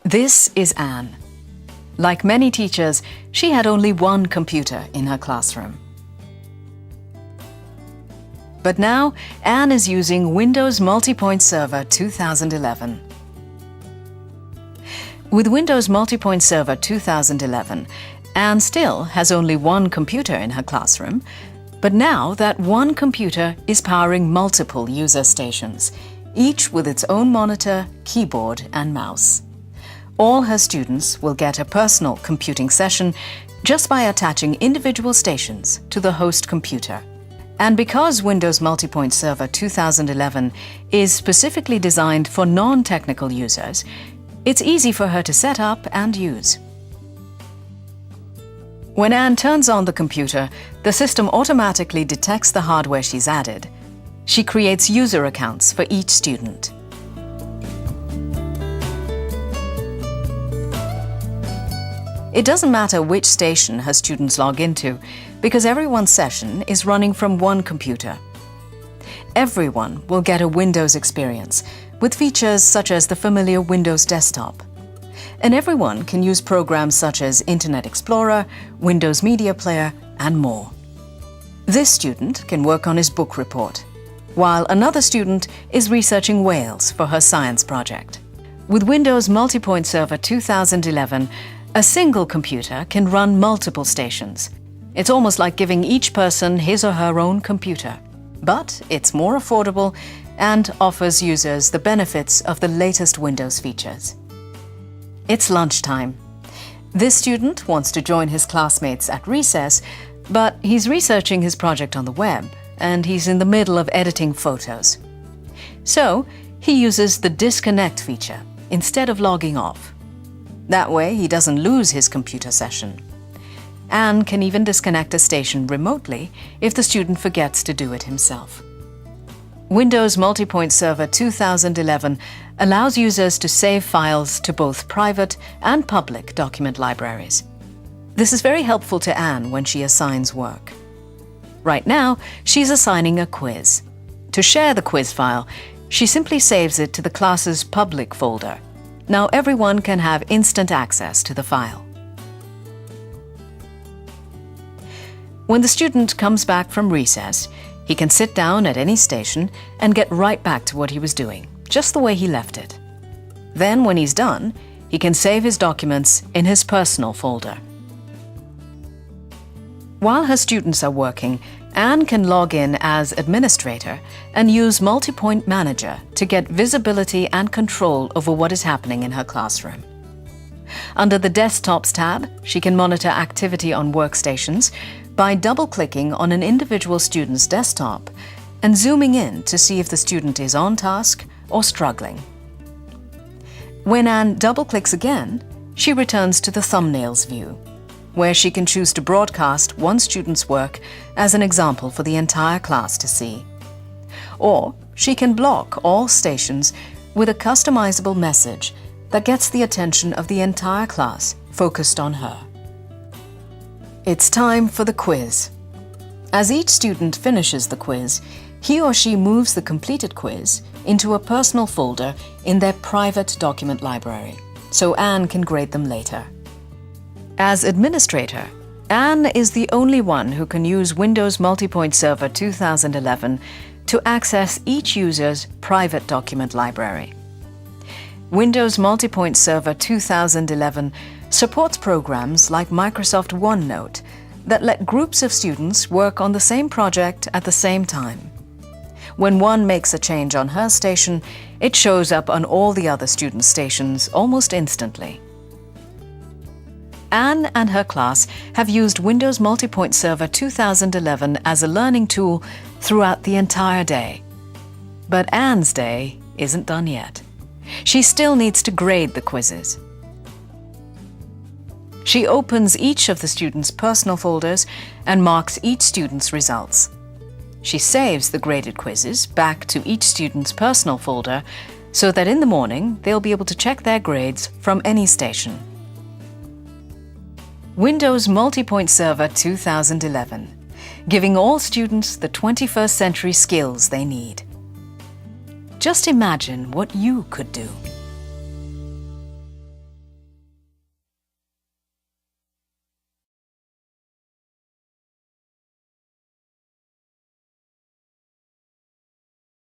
This is Anne. Like many teachers, she had only one computer in her classroom. But now, Anne is using Windows MultiPoint Server 2011. With Windows MultiPoint Server 2011, Anne still has only one computer in her classroom, but now that one computer is powering multiple user stations, each with its own monitor, keyboard, and mouse. All her students will get a personal computing session just by attaching individual stations to the host computer. And because Windows MultiPoint Server 2011 is specifically designed for non-technical users, it's easy for her to set up and use. When Anne turns on the computer, the system automatically detects the hardware she's added. She creates user accounts for each student. It doesn't matter which station her students log into, because everyone's session is running from one computer. Everyone will get a Windows experience, with features such as the familiar Windows desktop. And everyone can use programs such as Internet Explorer, Windows Media Player, and more. This student can work on his book report, while another student is researching whales for her science project. With Windows MultiPoint Server 2011, a single computer can run multiple stations. It's almost like giving each person his or her own computer. But it's more affordable and offers users the benefits of the latest Windows features. It's lunchtime. This student wants to join his classmates at recess, but he's researching his project on the web, and he's in the middle of editing photos. So he uses the disconnect feature instead of logging off. That way, he doesn't lose his computer session. Anne can even disconnect a station remotely if the student forgets to do it himself. Windows MultiPoint Server 2011 allows users to save files to both private and public document libraries. This is very helpful to Anne when she assigns work. Right now, she's assigning a quiz. To share the quiz file, she simply saves it to the class's public folder. Now everyone can have instant access to the file. When the student comes back from recess, he can sit down at any station and get right back to what he was doing, just the way he left it. Then, when he's done, he can save his documents in his personal folder. While her students are working, Anne can log in as administrator and use MultiPoint Manager to get visibility and control over what is happening in her classroom. Under the Desktops tab, she can monitor activity on workstations by double-clicking on an individual student's desktop and zooming in to see if the student is on task or struggling. When Anne double-clicks again, she returns to the Thumbnails view, where she can choose to broadcast one student's work as an example for the entire class to see. Or she can block all stations with a customizable message that gets the attention of the entire class focused on her. It's time for the quiz. As each student finishes the quiz, he or she moves the completed quiz into a personal folder in their private document library, so Anne can grade them later. As administrator, Anne is the only one who can use Windows MultiPoint Server 2011 to access each user's private document library. Windows MultiPoint Server 2011 supports programs like Microsoft OneNote that let groups of students work on the same project at the same time. When one makes a change on her station, it shows up on all the other students' stations almost instantly. Anne and her class have used Windows MultiPoint Server 2011 as a learning tool throughout the entire day. But Anne's day isn't done yet. She still needs to grade the quizzes. She opens each of the students' personal folders and marks each student's results. She saves the graded quizzes back to each student's personal folder so that in the morning they'll be able to check their grades from any station. Windows MultiPoint Server 2011, giving all students the 21st century skills they need. Just imagine what you could do.